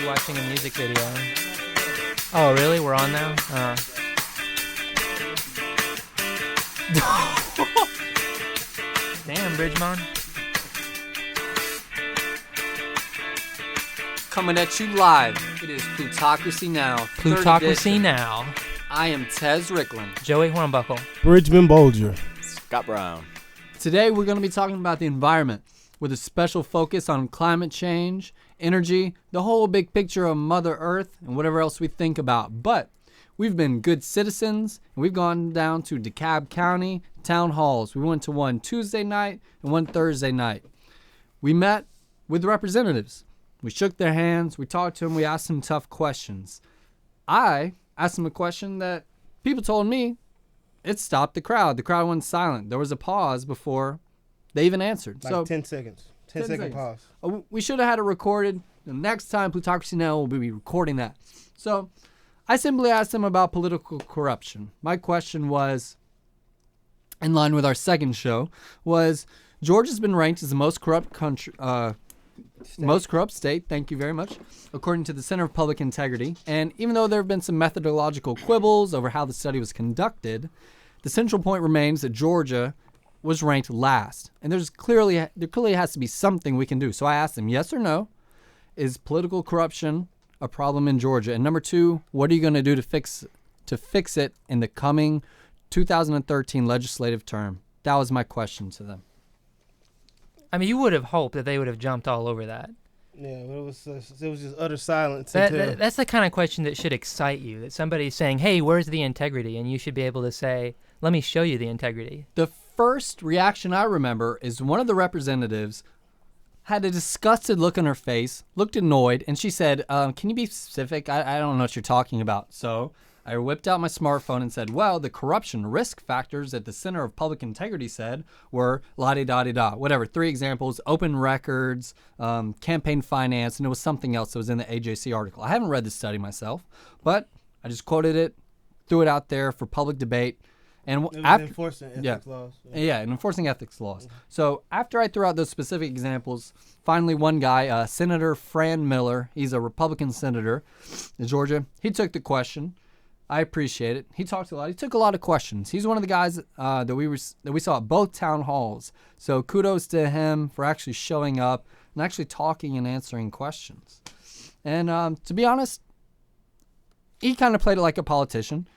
watching a music video. Oh, really? We're on now? Damn, Bridgemon. Coming at you live. It is Plutocracy Now. Plutocracy Now. I am Tez Ricklin. Joey Hornbuckle. Bridgman Bolger. Scott Brown. Today we're going to be talking about the environment with a special focus on climate change, energy, the whole big picture of Mother Earth, and whatever else we think about. But we've been good citizens, and we've gone down to Dekalb County town halls. We went to one Tuesday night and one Thursday night. We met with the representatives. We shook their hands. We talked to them. We asked them tough questions. I asked them a question that people told me it stopped the crowd. The crowd went silent. There was a pause before they even answered. Like 10 seconds. 10 second seconds. pause. We should have had it recorded. The next time Plutocracy Now will be recording that. So I simply asked them about political corruption. My question was, in line with our second show, was Georgia's been ranked as the most corrupt country, most corrupt state, thank you very much, according to the Center of Public Integrity. And even though there have been some methodological quibbles over how the study was conducted, the central point remains that Georgia was ranked last. And there clearly has to be something we can do. So I asked them, yes or no, is political corruption a problem in Georgia? And number two, what are you going to do to fix it in the coming 2013 legislative term? That was my question to them. I mean, you would have hoped that they would have jumped all over that. Yeah, but it was just utter silence. That's the kind of question that should excite you, that somebody's saying, hey, where's the integrity? And you should be able to say, let me show you the integrity. The first reaction I remember is one of the representatives had a disgusted look on her face, looked annoyed, and she said, can you be specific? I don't know what you're talking about. So I whipped out my smartphone and said, well, the corruption risk factors that the Center of Public Integrity said were la-di-da-di-da, whatever. 3 examples: open records, campaign finance, and it was something else that was in the AJC article. I haven't read the study myself, but I just quoted it, threw it out there for public debate. And enforcing ethics laws. Yeah, and enforcing ethics laws. Mm-hmm. So after I threw out those specific examples, finally one guy, Senator Fran Miller, he's a Republican senator in Georgia, he took the question. I appreciate it. He talked a lot. He took a lot of questions. He's one of the guys that we saw at both town halls. So kudos to him for actually showing up and actually talking and answering questions. And to be honest, he kind of played it like a politician.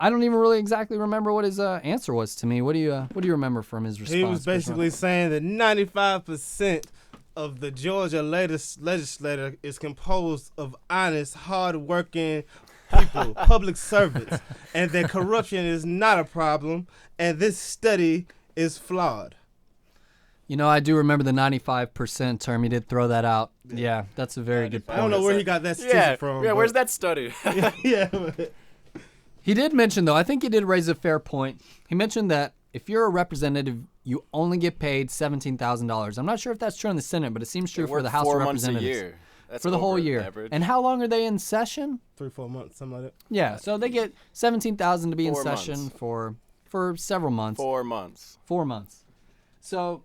I don't even really exactly remember what his answer was to me. What do you remember from his response? He was basically saying that 95% of the Georgia legislature is composed of honest, hard-working people, public servants, and that corruption is not a problem, and this study is flawed. You know, I do remember the 95% term. He did throw that out. Yeah, that's a very good point. I don't know where he got that statistic from. Yeah, where's that study? yeah. He did mention, though, I think he did raise a fair point. He mentioned that if you're a representative, you only get paid $17,000. I'm not sure if that's true in the Senate, but it seems true for the House of Representatives. 4 months a year. That's for the whole year. Average. And how long are they in session? 3-4 months, something like that. Yeah, so they get $17,000 to be in 4 session months. for several months. 4 months. 4 months. So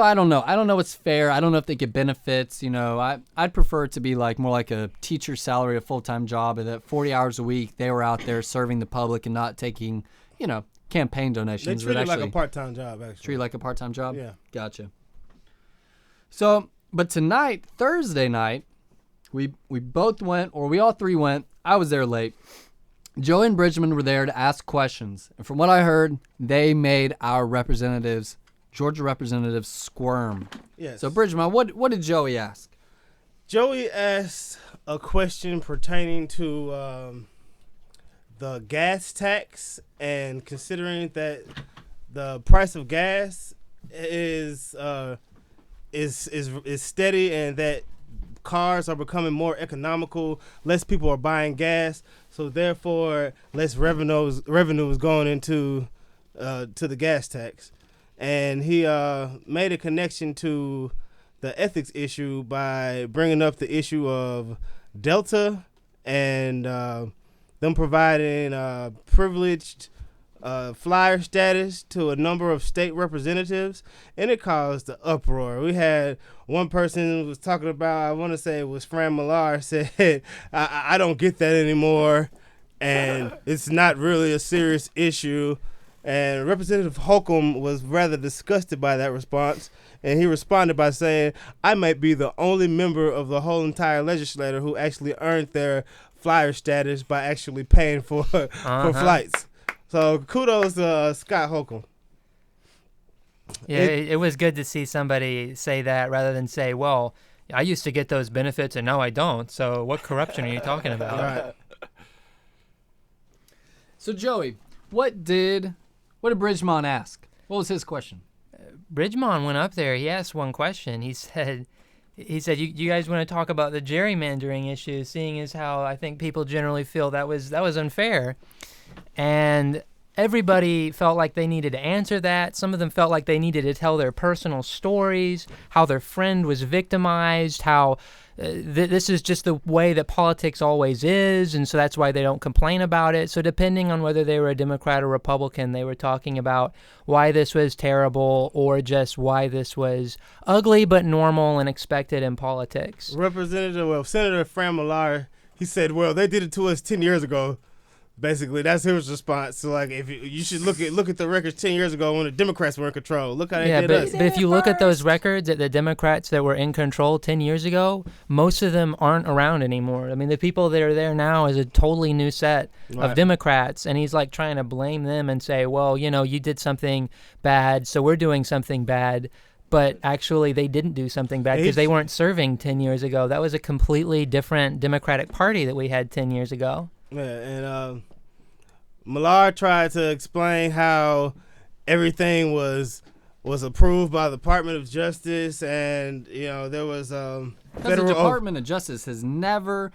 I don't know. I don't know what's fair. I don't know if they get benefits. You know, I'd prefer it to be like more like a teacher's salary, a full-time job, and that 40 hours a week they were out there serving the public and not taking, campaign donations. They treat it like a part-time job, actually. Treat it like a part-time job? Yeah. Gotcha. So, but tonight, Thursday night, we both went, or we all three went. I was there late. Joe and Bridgman were there to ask questions. And from what I heard, they made our Georgia representatives squirm. Yes. So, Bridgman, what did Joey ask? Joey asked a question pertaining to the gas tax, and considering that the price of gas is steady and that cars are becoming more economical, less people are buying gas, so therefore less revenue is going into to the gas tax. And he made a connection to the ethics issue by bringing up the issue of Delta and them providing privileged flyer status to a number of state representatives, and it caused the uproar. We had one person who was talking about, I want to say it was Fran Millar, said, I don't get that anymore, and it's not really a serious issue. And Representative Holcomb was rather disgusted by that response, and he responded by saying, I might be the only member of the whole entire legislature who actually earned their flyer status by actually paying for for flights. So kudos to Scott Holcomb. Yeah, it was good to see somebody say that rather than say, well, I used to get those benefits and now I don't. So what corruption are you talking about? Right. So Joey, what did Bridgemont ask? What was his question? Bridgemont went up there. He asked one question. He said, you guys want to talk about the gerrymandering issue, seeing as how I think people generally feel that was unfair. And everybody felt like they needed to answer that. Some of them felt like they needed to tell their personal stories, how their friend was victimized, how this is just the way that politics always is, and so that's why they don't complain about it. So depending on whether they were a Democrat or Republican, they were talking about why this was terrible or just why this was ugly but normal and expected in politics. Senator Fran Millar, he said, well, they did it to us 10 years ago. Basically, that's his response. So, like, if you should look at the records 10 years ago when the Democrats were in control. Look how they did us. But if you look at those records at the Democrats that were in control 10 years ago, most of them aren't around anymore. I mean, the people that are there now is a totally new set of Democrats, and he's like trying to blame them and say, well, you did something bad, so we're doing something bad. But actually, they didn't do something bad because they weren't serving 10 years ago. That was a completely different Democratic Party that we had 10 years ago. Yeah, and Millar tried to explain how everything was approved by the Department of Justice, and there was the Department of Justice has never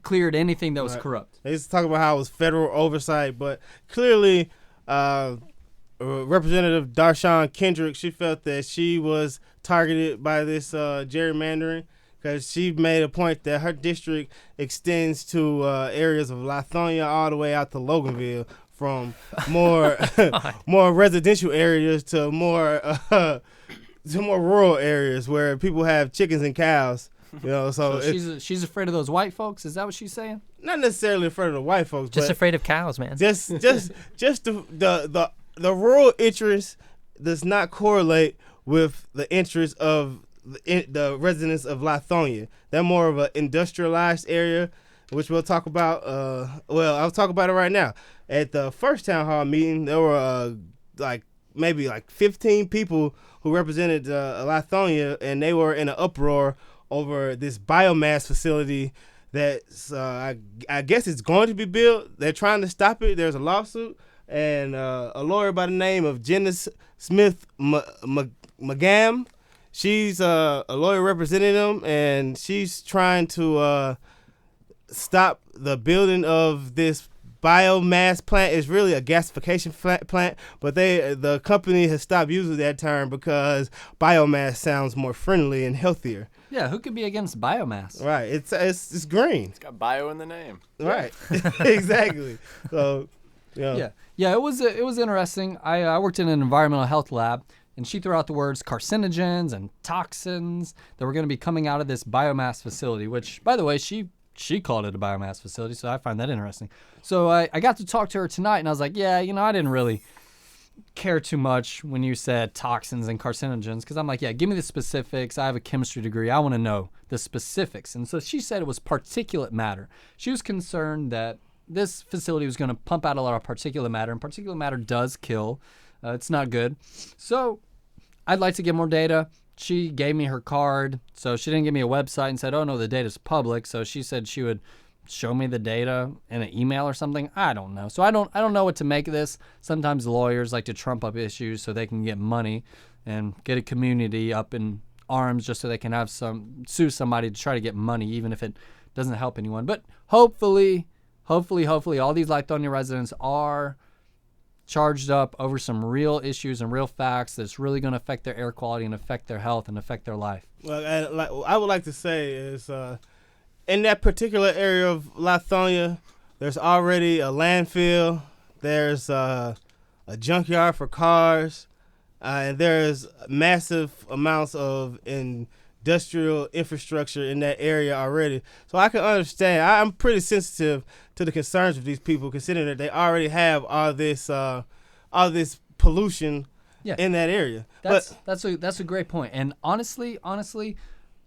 cleared anything that was corrupt. They used to talk about how it was federal oversight, but clearly, Representative Darshawn Kendrick, she felt that she was targeted by this gerrymandering. Because she made a point that her district extends to areas of Lithonia all the way out to Loganville, from more more residential areas to more rural areas where people have chickens and cows. So she's afraid of those white folks. Is that what she's saying? Not necessarily afraid of the white folks, just but afraid of cows, man. Just the rural interest does not correlate with the interest of the residents of Lithonia. They're more of an industrialized area, which we'll talk about. I'll talk about it right now. At the first town hall meeting, there were maybe 15 people who represented Lithonia, and they were in an uproar over this biomass facility that's I guess it's going to be built. They're trying to stop it. There's a lawsuit, and a lawyer by the name of Janice Smith McGam. She's a lawyer representing them, and she's trying to stop the building of this biomass plant. It's really a gasification plant, but the company has stopped using that term because biomass sounds more friendly and healthier. Yeah, who could be against biomass? Right, it's green. It's got bio in the name. Right, exactly. So, yeah. It was interesting. I worked in an environmental health lab. And she threw out the words carcinogens and toxins that were going to be coming out of this biomass facility, which, by the way, she called it a biomass facility, so I find that interesting. So I got to talk to her tonight, and I was like, I didn't really care too much when you said toxins and carcinogens, because I'm like, give me the specifics. I have a chemistry degree. I want to know the specifics. And so she said it was particulate matter. She was concerned that this facility was going to pump out a lot of particulate matter, and particulate matter does kill. It's not good. So I'd like to get more data. She gave me her card, so she didn't give me a website and said, oh, no, the data's public. So she said she would show me the data in an email or something. I don't know. So I don't know what to make of this. Sometimes lawyers like to trump up issues so they can get money and get a community up in arms just so they can have sue somebody to try to get money, even if it doesn't help anyone. But hopefully, all these Lithonia residents are charged up over some real issues and real facts that's really going to affect their air quality and affect their health and affect their life. Well, I would like to say is in that particular area of Lithonia, there's already a landfill. There's a junkyard for cars, and there's massive amounts of industrial infrastructure in that area already. So I can understand. I'm pretty sensitive to the concerns of these people, considering that they already have all this pollution in that area. That's a great point. And honestly,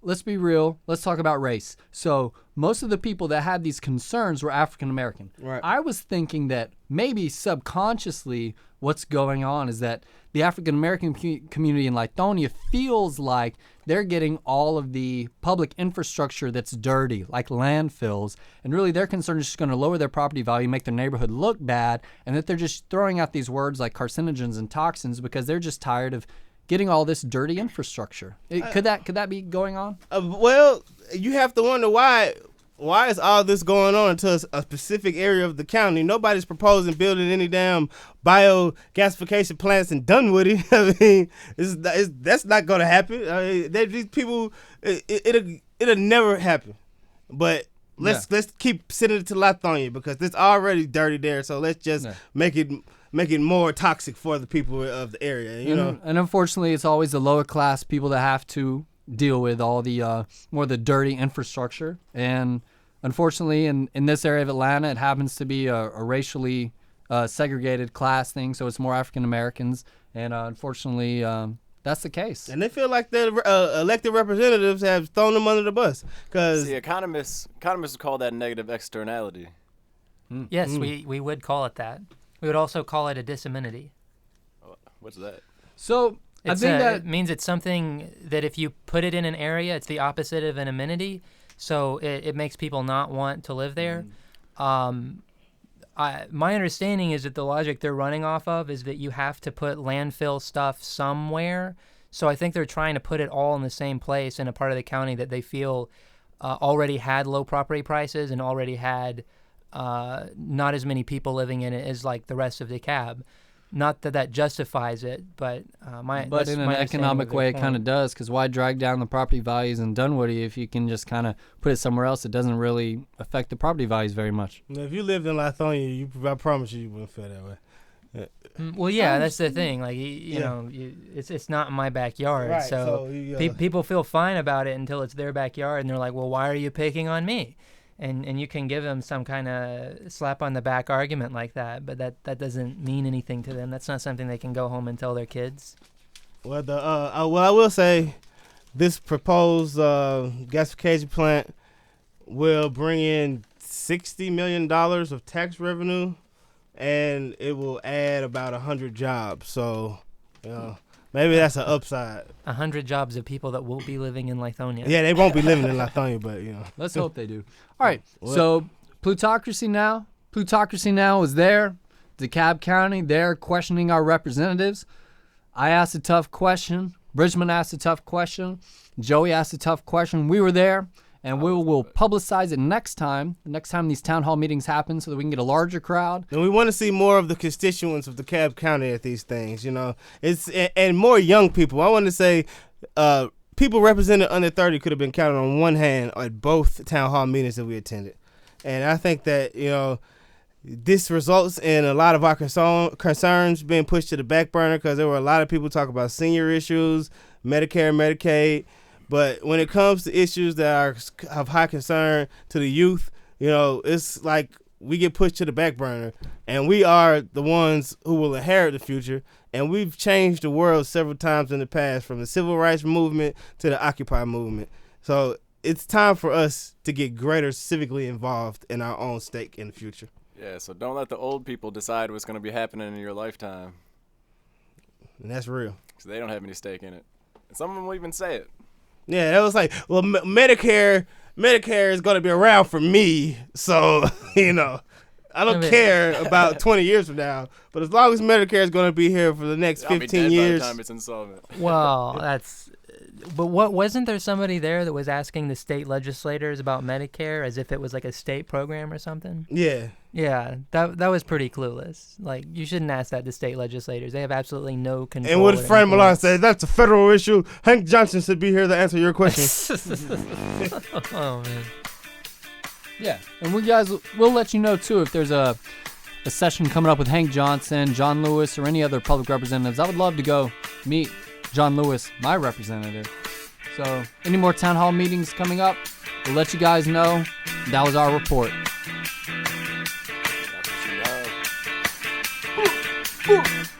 let's be real. Let's talk about race. So most of the people that had these concerns were African American. Right. I was thinking that maybe subconsciously what's going on is that the African American community in Lithonia feels like they're getting all of the public infrastructure that's dirty, like landfills, and really their concern is just going to lower their property value, make their neighborhood look bad, and that they're just throwing out these words like carcinogens and toxins because they're just tired of getting all this dirty infrastructure. Could that be going on? Well, you have to wonder why is all this going on to a specific area of the county? Nobody's proposing building any damn biogasification plants in Dunwoody. I mean, that's not going to happen. I mean, these people, it'll never happen. But let's keep sending it to Lithonia because it's already dirty there. So let's just make it more toxic for the people of the area. You know, and unfortunately, it's always the lower class people that have to deal with all the more the dirty infrastructure. And unfortunately, in this area of Atlanta, it happens to be a racially segregated class thing, so it's more African Americans. And unfortunately, that's the case. And they feel like the elected representatives have thrown them under the bus. Cause see, economists would call that negative externality. Yes, we would call it that. We would also call it a disamenity. What's that? So I think that it means it's something that if you put it in an area, it's the opposite of an amenity. So it makes people not want to live there. My understanding is that the logic they're running off of is that you have to put landfill stuff somewhere. So I think they're trying to put it all in the same place in a part of the county that they feel already had low property prices and already had not as many people living in it as like the rest of Dekalb. Not that justifies it, but but in an economic way, it kind of does. Because why drag down the property values in Dunwoody if you can just kind of put it somewhere else? It doesn't really affect the property values very much. If you lived in Lithonia, I promise you wouldn't feel that way. Well, yeah, that's the thing. Like you know, it's not in my backyard, right, so people feel fine about it until it's their backyard, and they're like, "Well, why are you picking on me?" And you can give them some kind of slap on the back argument like that, but that doesn't mean anything to them. That's not something they can go home and tell their kids. Well, I will say, this proposed gasification plant will bring in $60 million of tax revenue, and it will add about 100 jobs. So, maybe that's an upside. 100 jobs of people that will be living in Lithonia. Yeah, they won't be living in Lithonia, but Let's hope they do. All right, so Plutocracy Now is there. DeKalb County, they're questioning our representatives. I asked a tough question. Bridgman asked a tough question. Joey asked a tough question. We were there, and we will publicize it next time these town hall meetings happen so that we can get a larger crowd. And we want to see more of the constituents of DeKalb County at these things, and more young people. I want to say people represented under 30 could have been counted on one hand at both town hall meetings that we attended. And I think that, this results in a lot of our concerns being pushed to the back burner because there were a lot of people talking about senior issues, Medicare, Medicaid. But when it comes to issues that are of high concern to the youth, it's like we get pushed to the back burner, and we are the ones who will inherit the future. And we've changed the world several times in the past, from the civil rights movement to the Occupy movement. So it's time for us to get greater civically involved in our own stake in the future. Yeah, so don't let the old people decide what's going to be happening in your lifetime. And that's real. Because they don't have any stake in it. And some of them will even say it. Yeah, that was like, well, Medicare is going to be around for me, so, I don't care about 20 years from now, but as long as Medicare is going to be here for the next 15 years. By the time it's insolvent. Well, but wasn't there somebody there that was asking the state legislators about Medicare as if it was like a state program or something? Yeah. Yeah, that was pretty clueless. Like, you shouldn't ask that to state legislators. They have absolutely no control. And what did Fred Milan say? That's a federal issue. Hank Johnson should be here to answer your question. Oh, man. Yeah, and we'll let you know, too, if there's a a session coming up with Hank Johnson, John Lewis, or any other public representatives, I would love to go meet John Lewis, my representative. So, any more town hall meetings coming up, we'll let you guys know. That was our report. That's what you know.